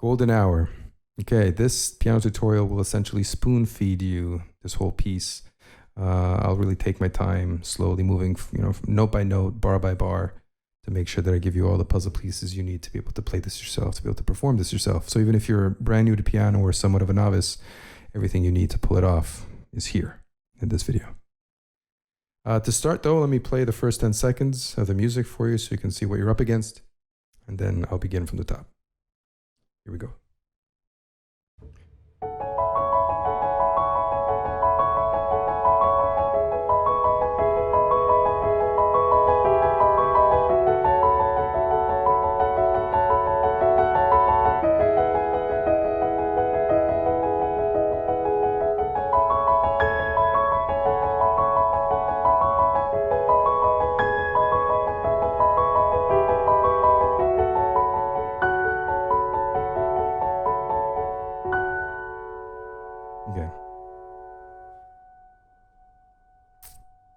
Golden hour. Okay, this piano tutorial will essentially spoon feed you this whole piece. I'll really take my time, slowly moving, note by note, bar by bar, to make sure that I give you all the puzzle pieces you need to be able to play this yourself, to be able to perform this yourself. So even if you're brand new to piano or somewhat of a novice, everything you need to pull it off is here in this video. To start though, let me play the first 10 seconds of the music for you so you can see what you're up against, and then I'll begin from the top. Here we go. Okay.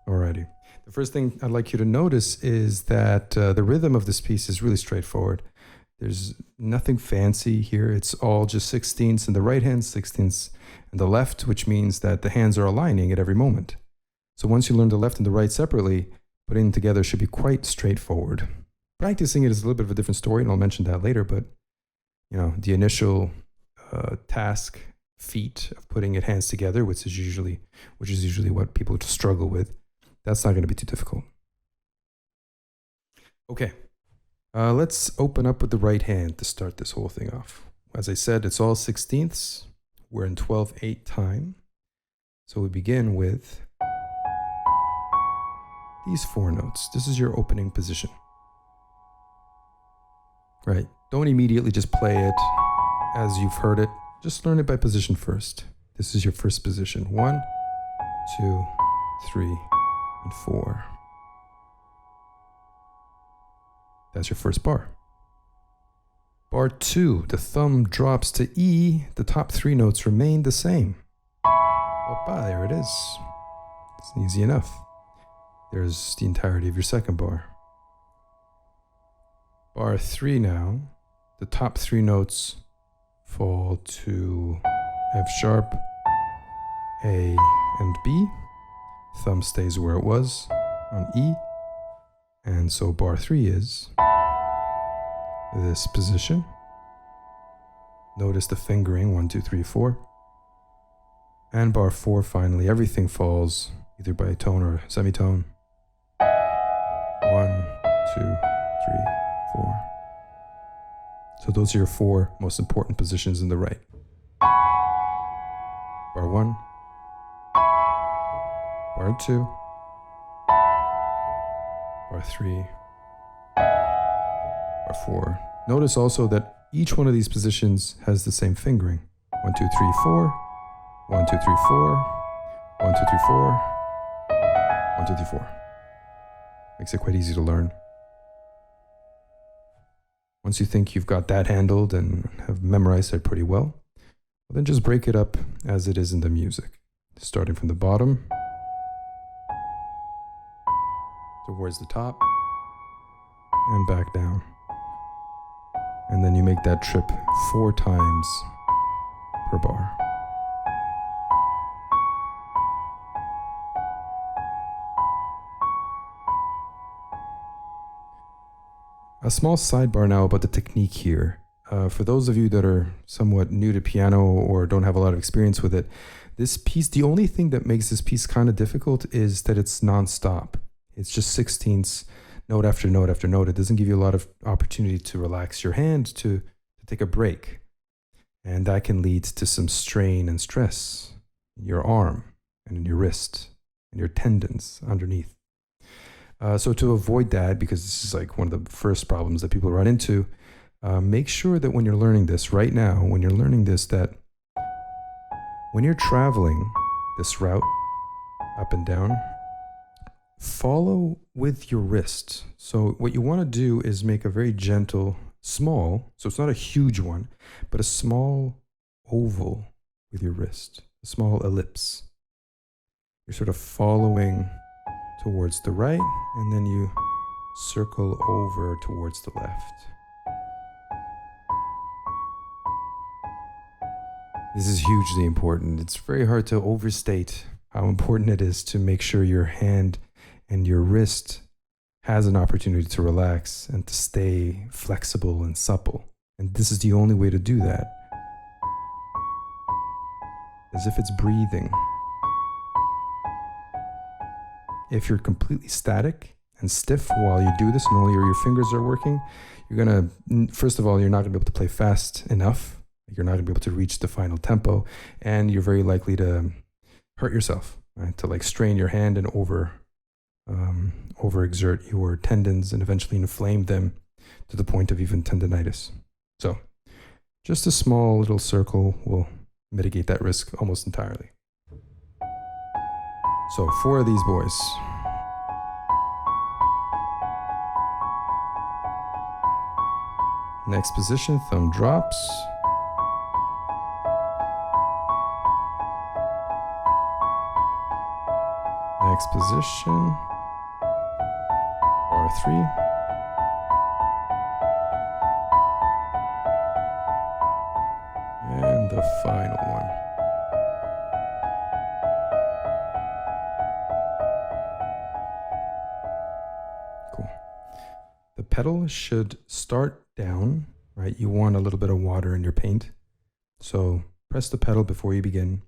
Alrighty. The first thing I'd like you to notice is that the rhythm of this piece is really straightforward. There's nothing fancy here. It's all just 16ths in the right hand, 16ths in the left, which means that the hands are aligning at every moment. So once you learn the left and the right separately, putting them together should be quite straightforward. Practicing it is a little bit of a different story, and I'll mention that later, but the initial task, feat of putting your hands together, which is usually what people struggle with, that's not going to be too difficult. Okay, let's open up with the right hand to start this whole thing off. As I said, it's all 16ths. We're in 12/8 time. So we begin with these 4 notes. This is your opening position. Right, don't immediately just play it as you've heard it. Just learn it by position first. This is your first position. 1, 2, 3, and 4. That's your first bar. Bar 2, the thumb drops to E. The top 3 notes remain the same. Opa, there it is. It's easy enough. There's the entirety of your second bar. Bar 3 now, the top 3 notes fall to F sharp, A, and B. Thumb stays where it was on E. And so bar 3 is this position. Notice the fingering, 1, 2, 3, 4. And bar 4, finally, everything falls either by tone or semitone. 1, 2, 3, 4. So those are your 4 most important positions in the right. Bar 1, bar 2, bar 3, bar 4. Notice also that each one of these positions has the same fingering. 1, 2, 3, 4, 1, 2, 3, 4, 1, 2, 3, 4, 1, 2, 3, 4. Makes it quite easy to learn. Once you think you've got that handled and have memorized it pretty well, then just break it up as it is in the music. Starting from the bottom towards the top and back down. And then you make that trip 4 times per bar. A small sidebar now about the technique here. For those of you that are somewhat new to piano or don't have a lot of experience with it, this piece, the only thing that makes this piece kind of difficult is that it's non-stop. It's just 16ths, note after note after note. It doesn't give you a lot of opportunity to relax your hand, to take a break. And that can lead to some strain and stress in your arm and in your wrist and your tendons underneath. So to avoid that, because this is like one of the first problems that people run into, make sure that when you're learning this right now, when you're learning this, that when you're traveling this route up and down, follow with your wrist. So what you want to do is make a very gentle, small, so it's not a huge one, but a small oval with your wrist, a small ellipse. You're sort of following towards the right, and then you circle over towards the left. This is hugely important. It's very hard to overstate how important it is to make sure your hand and your wrist has an opportunity to relax and to stay flexible and supple. And this is the only way to do that. As if it's breathing. If you're completely static and stiff while you do this and only your fingers are working, you're gonna, first of all, you're not gonna be able to play fast enough. You're not gonna be able to reach the final tempo, and you're very likely to hurt yourself, right? To like strain your hand and overexert your tendons and eventually inflame them to the point of even tendonitis. So just a small little circle will mitigate that risk almost entirely. So 4 of these boys. Next position, thumb drops. Next position, R3. And the final one. Cool. The pedal should start down, right? You want a little bit of water in your paint. So press the pedal before you begin.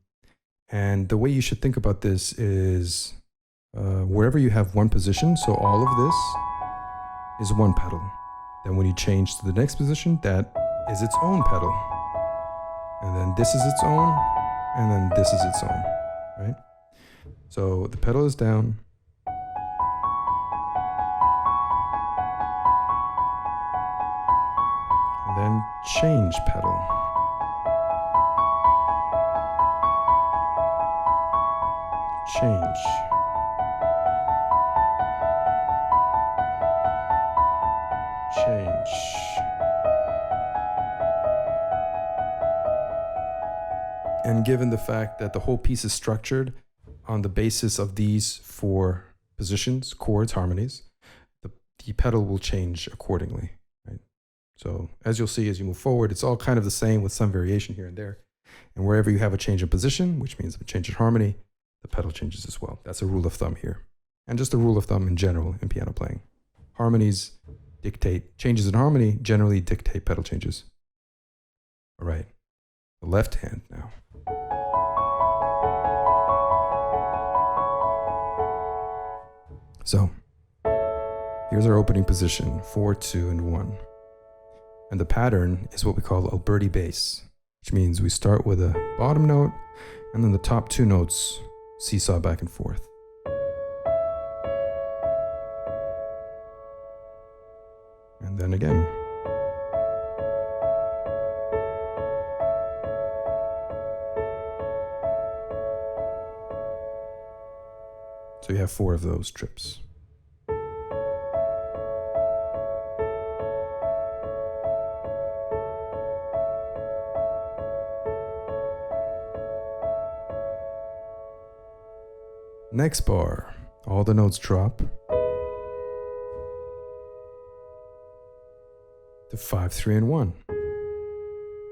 And the way you should think about this is wherever you have one position, so all of this is one pedal. Then when you change to the next position, that is its own pedal. And then this is its own, and then this is its own, right? So the pedal is down. And then change pedal. Change. Change. And given the fact that the whole piece is structured on the basis of these 4 positions, chords, harmonies, the pedal will change accordingly, right? So as you'll see as you move forward, it's all kind of the same with some variation here and there. And wherever you have a change in position, which means a change in harmony, the pedal changes as well. That's a rule of thumb here. And just a rule of thumb in general in piano playing. Harmonies dictate, changes in harmony generally dictate pedal changes. All right, the left hand now. So here's our opening position, 4, 2, and 1. And the pattern is what we call alberti bass, which means we start with a bottom note and then the top 2 notes seesaw back and forth. And then again. So you have 4 of those trips. Next bar, all the notes drop to 5, 3, and 1.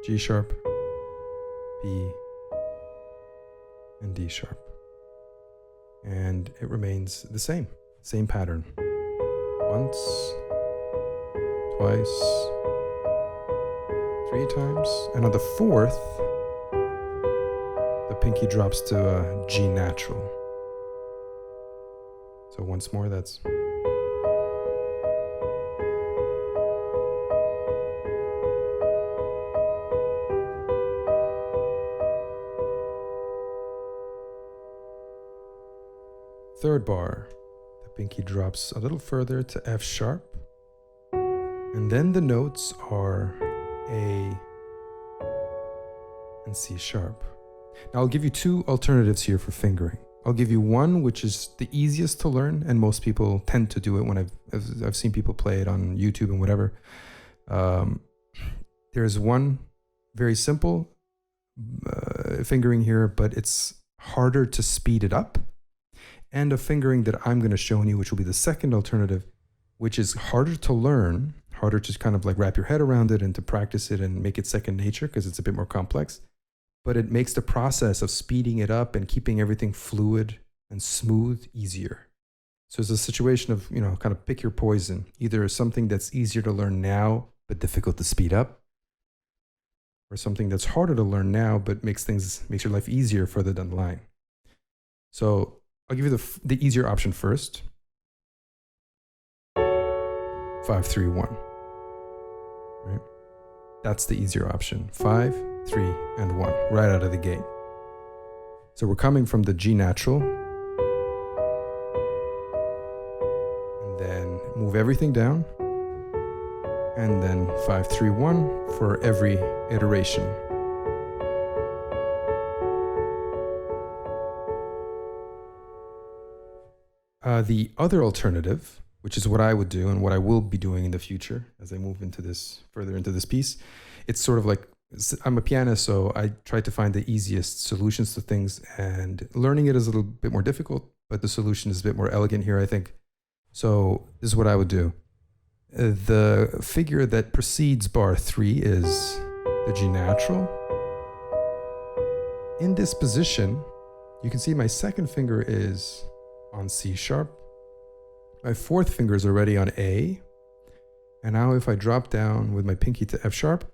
G sharp, B, and D sharp. And it remains the same pattern. Once, twice, 3 times, and on the 4th, the pinky drops to a G natural. So once more, that's... Third bar, the pinky drops a little further to F sharp, and then the notes are A and C sharp. Now I'll give you 2 alternatives here for fingering. I'll give you one which is the easiest to learn, and most people tend to do it when I've seen people play it on YouTube and whatever. There's one very simple fingering here, but it's harder to speed it up. And a fingering that I'm going to show you, which will be the second alternative, which is harder to learn, harder to kind of like wrap your head around it and to practice it and make it second nature because it's a bit more complex. but it makes the process of speeding it up and keeping everything fluid and smooth easier. So it's a situation of, kind of pick your poison. Either something that's easier to learn now, but difficult to speed up, or something that's harder to learn now, but makes your life easier further down the line. So I'll give you the easier option first. 5, 3, 1. Right? That's the easier option. 5, 3, and 1, right out of the gate. So we're coming from the G natural, and then move everything down, and then 5, 3, 1 for every iteration. The other alternative, which is what I would do and what I will be doing in the future as I move further into this piece, it's sort of like, I'm a pianist, so I try to find the easiest solutions to things, and learning it is a little bit more difficult, but the solution is a bit more elegant here, I think. So this is what I would do. The figure that precedes bar 3 is the G natural. In this position, you can see my second finger is on C sharp. My fourth finger is already on A. And now if I drop down with my pinky to F sharp,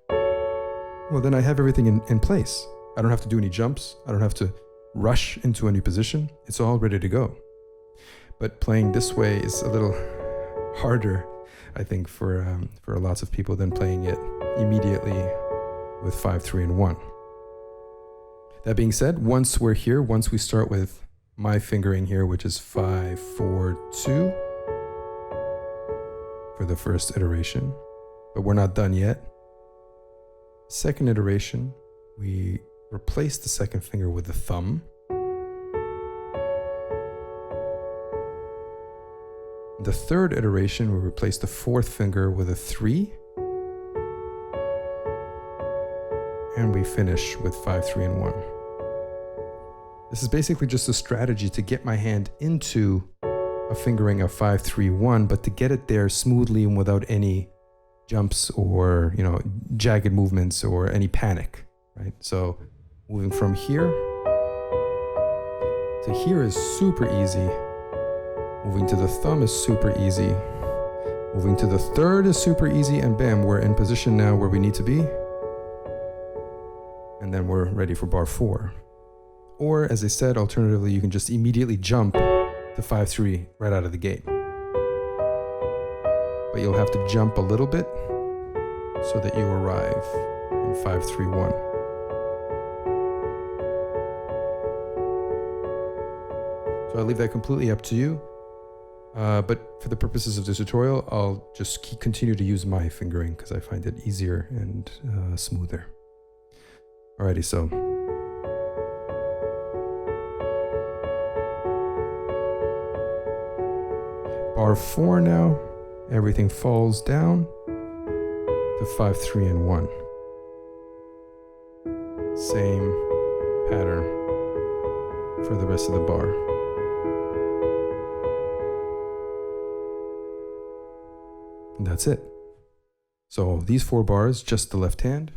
well, then I have everything in place. I don't have to do any jumps. I don't have to rush into a new position. It's all ready to go. But playing this way is a little harder, I think, for lots of people than playing it immediately with 5, 3, and 1. That being said, once we start with my fingering here, which is 5, 4, 2 for the first iteration, but we're not done yet. Second iteration, we replace the second finger with the thumb. The third iteration, we replace the fourth finger with a 3. And we finish with 5, 3, and 1. This is basically just a strategy to get my hand into a fingering of 5, 3, 1, but to get it there smoothly and without any jumps or, jagged movements or any panic, right? So moving from here to here is super easy. Moving to the thumb is super easy. Moving to the third is super easy, and bam, we're in position now where we need to be. And then we're ready for bar 4. Or, as I said, alternatively, you can just immediately jump to 5, 3 right out of the gate. But you'll have to jump a little bit so that you arrive in 5, 3, 1. So I'll leave that completely up to you. But for the purposes of this tutorial, I'll just continue to use my fingering because I find it easier and smoother. Alrighty, so. Bar 4 now, everything falls down to 5, 3, and 1. Same pattern for the rest of the bar. And that's it. So these 4 bars, just the left hand.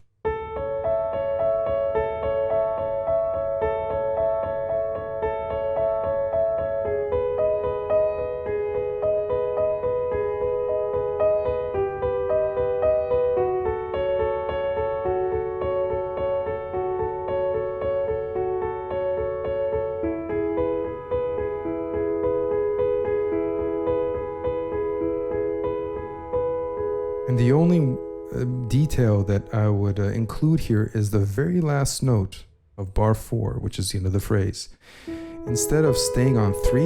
And the only detail that I would include here is the very last note of bar 4, which is the end of the phrase. Instead of staying on 3,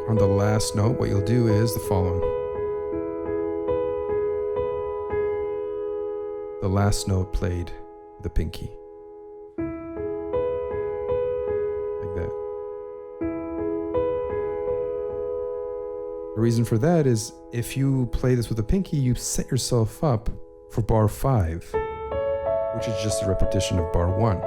on the last note, what you'll do is the following. The last note played with the pinky. Like that. The reason for that is if you play this with a pinky, you set yourself up for bar 5, which is just a repetition of bar 1.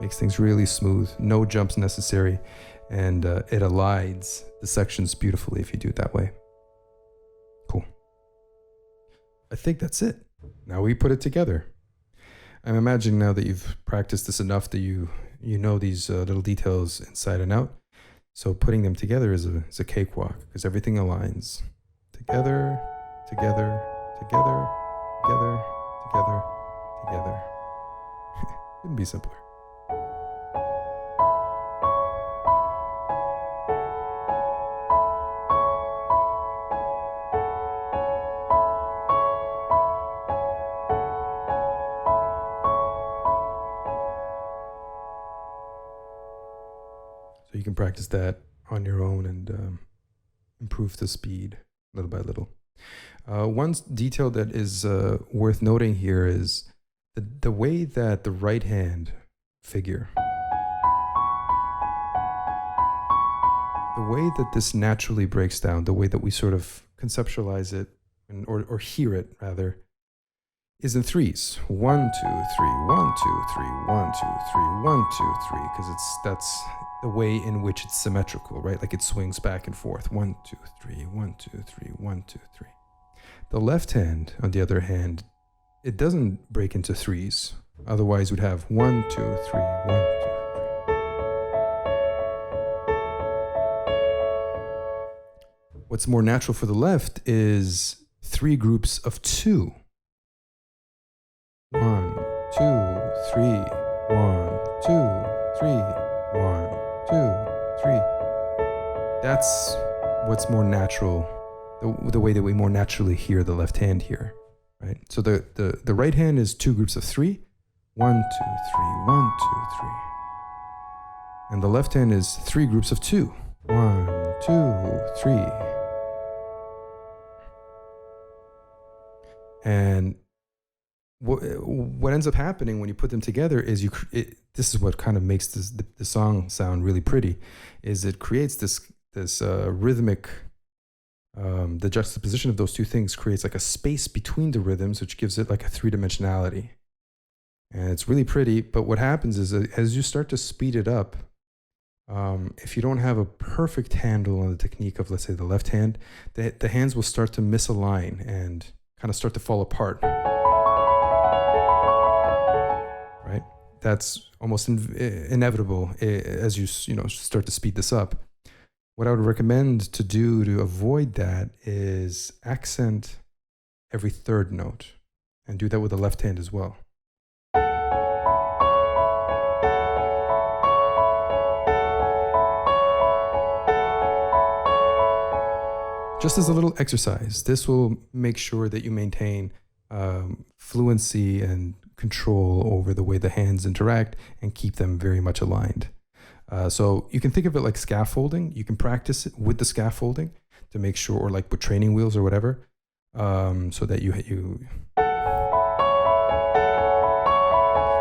Makes things really smooth, no jumps necessary, and it aligns the sections beautifully if you do it that way. Cool. I think that's it. Now we put it together. I'm imagining now that you've practiced this enough that you know these little details inside and out. So putting them together is a cakewalk because everything aligns. Together, together, together, together, together, together. Couldn't be simpler. So you can practice that on your own and improve the speed little by little. One detail that is worth noting here is the way that the right hand figure, the way that this naturally breaks down, the way that we sort of conceptualize it or hear it rather, is in threes. 1, 2, 3, 1, 2, 3, 1, 2, 3, 1, 2, 3, because that's the way in which it's symmetrical, right? Like it swings back and forth. 1, 2, 3, 1, 2, 3, 1, 2, 3. The left hand, on the other hand, it doesn't break into threes. Otherwise, we'd have 1, 2, 3, 1, 2, 3. What's more natural for the left is 3 groups of 2. 1, 2, 3, 1, 2, 3, 1, 2, 3. That's what's more natural, the way that we more naturally hear the left hand here, right? So the right hand is 2 groups of 3, 1, 2, 3, 1, 2, 3. And the left hand is 3 groups of 2, 1, 2, 3. And what ends up happening when you put them together is this is what kind of makes the song sound really pretty, is it creates this rhythmic, the juxtaposition of those two things creates like a space between the rhythms, which gives it like a 3-dimensionality. And it's really pretty, but what happens is as you start to speed it up, if you don't have a perfect handle on the technique of, let's say, the left hand, the hands will start to misalign and kind of start to fall apart. Right? That's almost inevitable as you start to speed this up. What I would recommend to do to avoid that is accent every third note, and do that with the left hand as well. Just as a little exercise, this will make sure that you maintain fluency and control over the way the hands interact and keep them very much aligned. So you can think of it like scaffolding. You can practice it with the scaffolding to make sure, or like with training wheels or whatever, so that you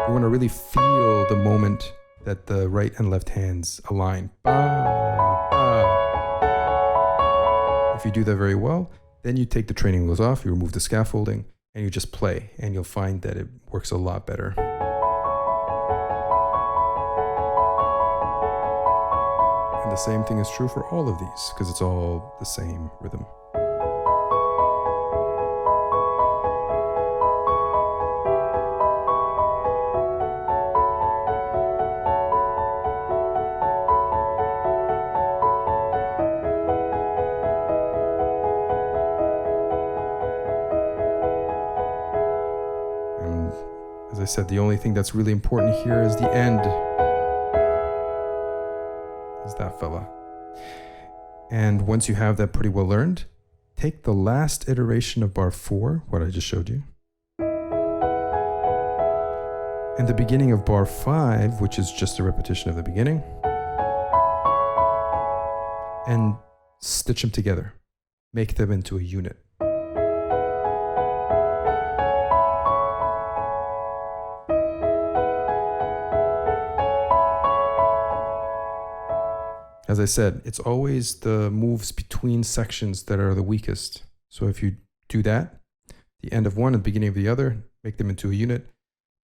want to really feel the moment that the right and left hands align. If you do that very well, then you take the training wheels off, you remove the scaffolding, and you just play, and you'll find that it works a lot better. And the same thing is true for all of these, because it's all the same rhythm. As I said, the only thing that's really important here is the end. Is that fella. And once you have that pretty well learned, take the last iteration of bar 4, what I just showed you, and the beginning of bar 5, which is just a repetition of the beginning, and stitch them together. Make them into a unit. As I said, it's always the moves between sections that are the weakest. So if you do that, the end of one and the beginning of the other, make them into a unit,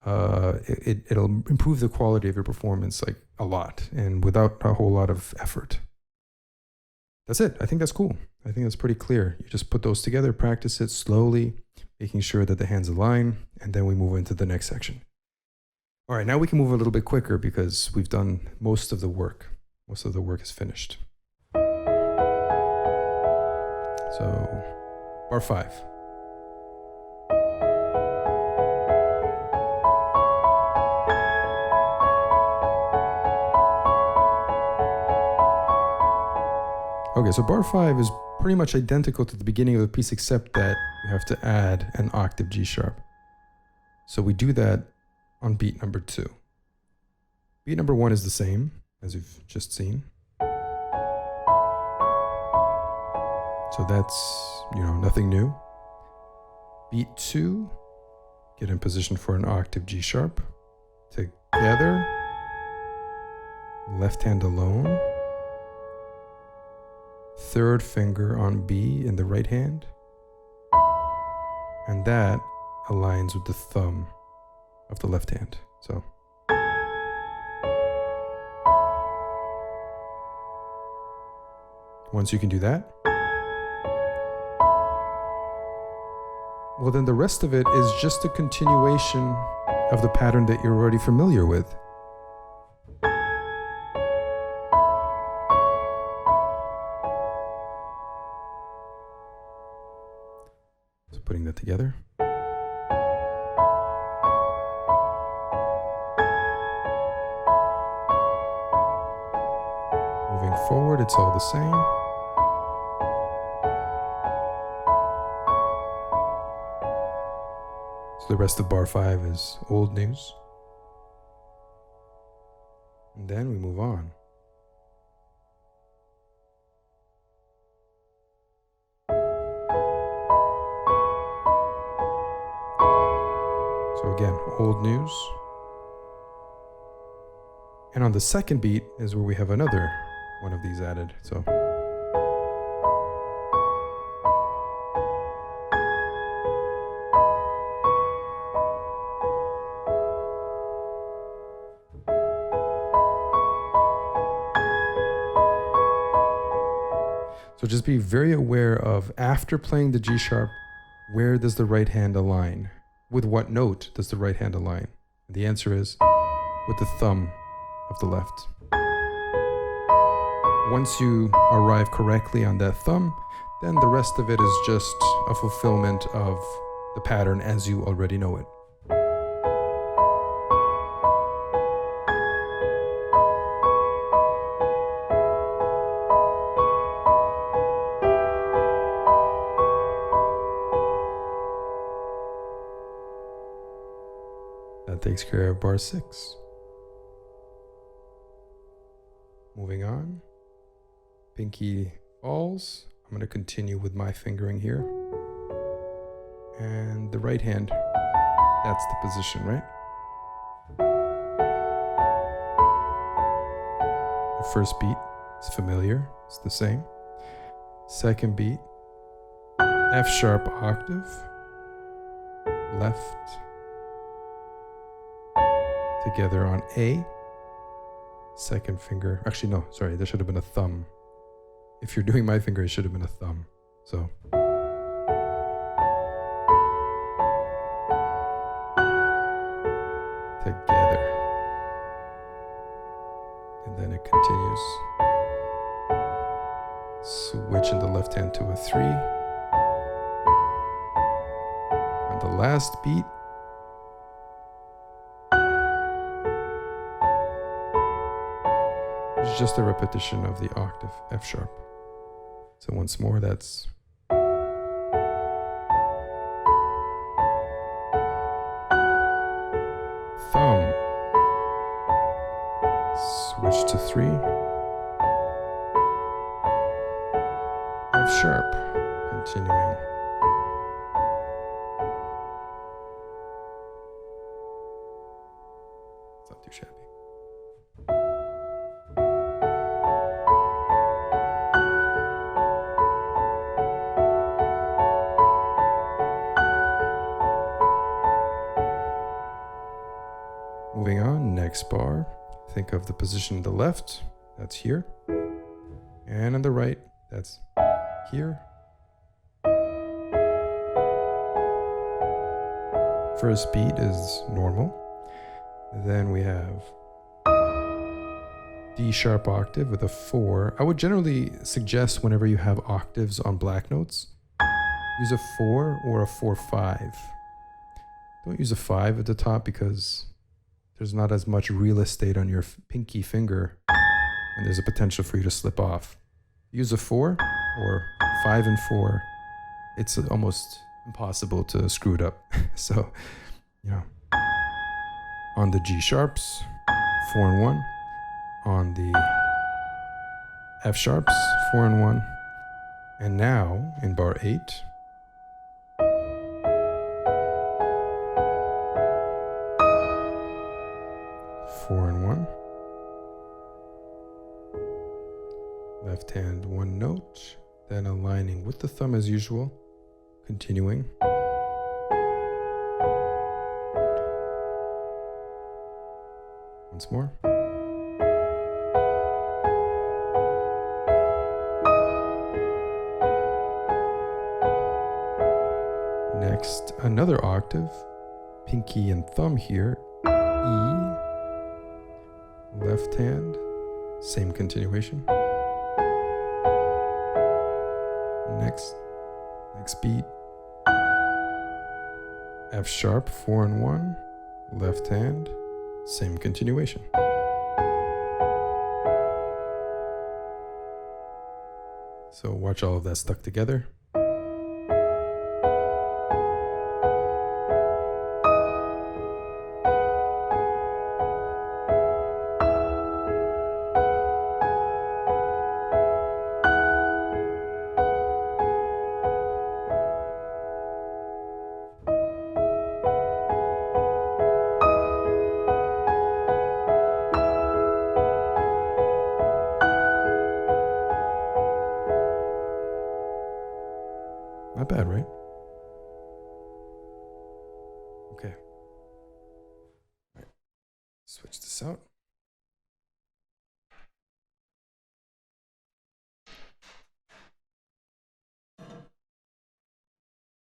it'll improve the quality of your performance like a lot and without a whole lot of effort. That's it. I think that's cool. I think that's pretty clear. You just put those together, practice it slowly, making sure that the hands align, and then we move into the next section. All right, now we can move a little bit quicker because we've done most of the work. Most of the work is finished. So, bar 5. Okay, so bar 5 is pretty much identical to the beginning of the piece, except that we have to add an octave G sharp. So we do that on beat number 2. Beat number 1 is the same as we've just seen. So that's, nothing new. Beat 2, get in position for an octave G sharp. Together, left hand alone. Third finger on B in the right hand. And that aligns with the thumb of the left hand. So once you can do that, well, then the rest of it is just a continuation of the pattern that you're already familiar with. So putting that together. Moving forward, it's all the same. The rest of bar 5 is old news. And then we move on. So again, old news. And on the second beat is where we have another one of these added. So So just be very aware of, after playing the G sharp, where does the right hand align? With what note does the right hand align? And the answer is with the thumb of the left. Once you arrive correctly on that thumb, then the rest of it is just a fulfillment of the pattern as you already know it. That takes care of bar 6. Moving on. Pinky falls. I'm going to continue with my fingering here. And the right hand, that's the position, right? The first beat is familiar. It's the same. Second beat, F sharp octave, left, together on A, second finger, actually no, sorry, there should have been a thumb. If you're doing my finger, it should have been a thumb. So together, and then it continues. Switch in the left hand to a 3. On the last beat, it's just a repetition of the octave F sharp. So once more, that's thumb, switch to 3, F sharp, continuing. It's not too shabby. Moving on, next bar, think of the position on the left, that's here, and on the right, that's here. First beat is normal. Then we have D sharp octave with a 4. I would generally suggest whenever you have octaves on black notes, use a 4 or a 4/5. Don't use a 5 at the top because there's not as much real estate on your pinky finger and there's a potential for you to slip off. Use a 4 or 5 and 4. It's almost impossible to screw it up. So, you know, on the G sharps, 4 and 1. On the F sharps, 4 and 1. And now in bar 8, four and 1. Left hand 1 note, then aligning with the thumb as usual, continuing. Once more. Next, another octave, pinky and thumb here, E, left hand, same continuation. Next beat, F sharp, 4 and 1, left hand, same continuation. So watch all of that stuck together. Not bad, right? Okay. All right. Switch this out.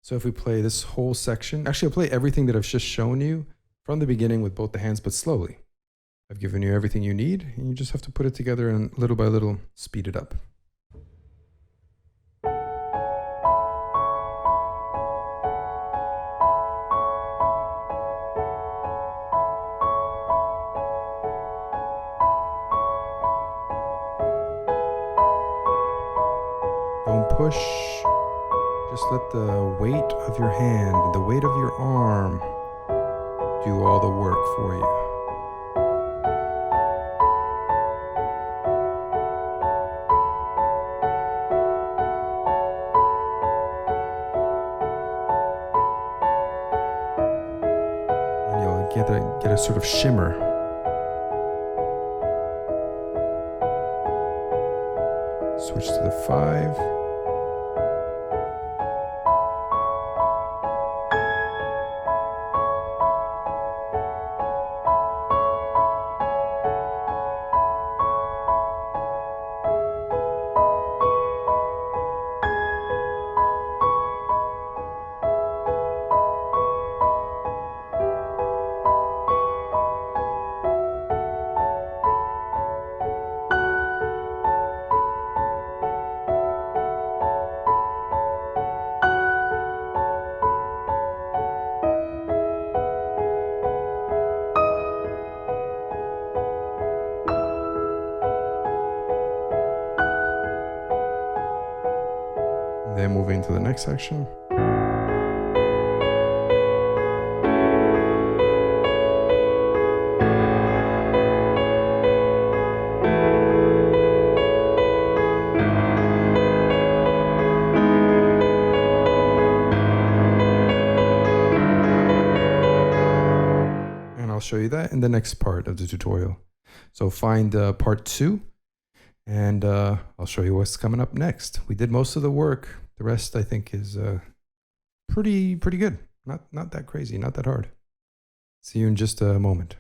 So if we play this whole section, actually I'll play everything that I've just shown you from the beginning with both the hands, but slowly. I've given you everything you need, and you just have to put it together and little by little speed it up. Don't push. Just let the weight of your hand, the weight of your arm do all the work for you. And you'll get a sort of shimmer. Switch to the 5. Then moving to the next section. And I'll show you that in the next part of the tutorial. So find part 2. And I'll show you what's coming up next. We did most of the work. The rest, I think, is pretty good. Not that crazy, not that hard. See you in just a moment.